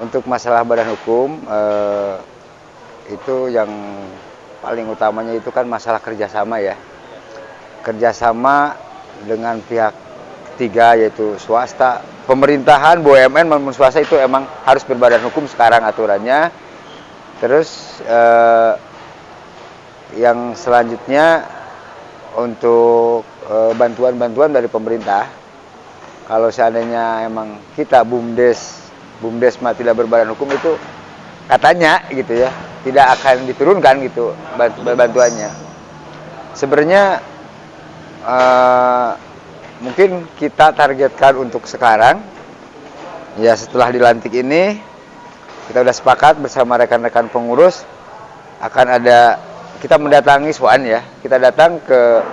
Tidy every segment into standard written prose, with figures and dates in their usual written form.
Untuk masalah badan hukum, itu yang paling utamanya itu kan masalah kerjasama ya. Kerjasama dengan pihak ketiga yaitu swasta, pemerintahan, BUMN maupun swasta itu emang harus berbadan hukum sekarang aturannya. Terus yang selanjutnya untuk bantuan-bantuan dari pemerintah, kalau seandainya emang kita BUMDes tidak berbadan hukum itu katanya gitu ya, tidak akan diturunkan gitu bantuannya. Sebenarnya mungkin kita targetkan untuk sekarang, ya setelah dilantik ini, kita sudah sepakat bersama rekan-rekan pengurus, akan ada, kita mendatangi SWAN ya, kita datang ke,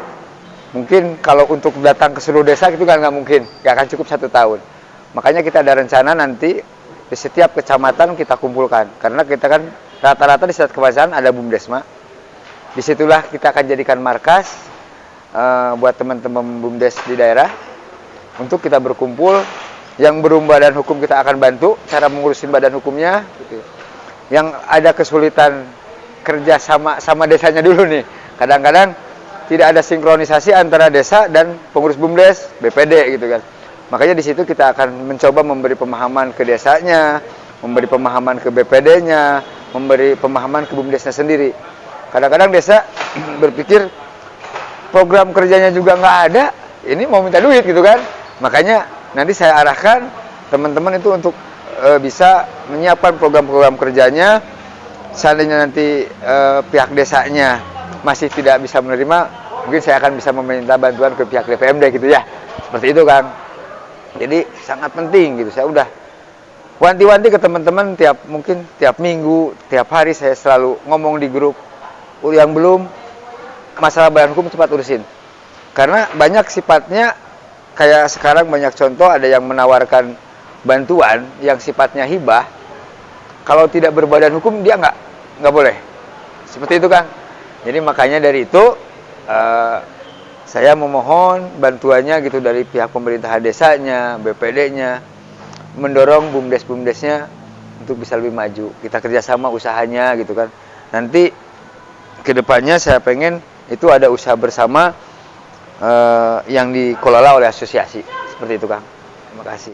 mungkin kalau untuk datang ke seluruh desa itu kan nggak mungkin, nggak akan cukup 1 tahun. Makanya kita ada rencana nanti di setiap kecamatan kita kumpulkan, karena kita kan rata-rata di setiap kecamatan ada BUMDesma. Disitulah kita akan jadikan markas buat teman-teman BUMDes di daerah untuk kita berkumpul. Yang belum badan hukum kita akan bantu cara mengurusin badan hukumnya gitu. Yang ada kesulitan kerja sama desanya dulu nih, kadang-kadang tidak ada sinkronisasi antara desa dan pengurus BUMDes, BPD gitu kan. Makanya di situ kita akan mencoba memberi pemahaman ke desanya, memberi pemahaman ke BPD-nya, memberi pemahaman ke BUMDesnya sendiri. Kadang-kadang desa berpikir program kerjanya juga nggak ada, ini mau minta duit gitu kan. Makanya nanti saya arahkan teman-teman itu untuk bisa menyiapkan program-program kerjanya. Seandainya nanti pihak desanya masih tidak bisa menerima, mungkin saya akan bisa meminta bantuan ke pihak DPMD gitu ya. Seperti itu Kang. Jadi sangat penting gitu. Saya udah wanti-wanti ke teman-teman mungkin tiap minggu, tiap hari saya selalu ngomong di grup. Yang belum masalah badan hukum cepat urusin. Karena banyak sifatnya, kayak sekarang banyak contoh ada yang menawarkan bantuan yang sifatnya hibah. Kalau tidak berbadan hukum dia nggak boleh. Seperti itu Kang. Jadi makanya dari itu saya memohon bantuannya gitu dari pihak pemerintahan desanya, BPD-nya, mendorong BUMDes-BUMDesnya untuk bisa lebih maju. Kita kerjasama usahanya gitu kan. Nanti kedepannya saya pengen itu ada usaha bersama yang dikelola oleh asosiasi. Seperti itu Kang. Terima kasih.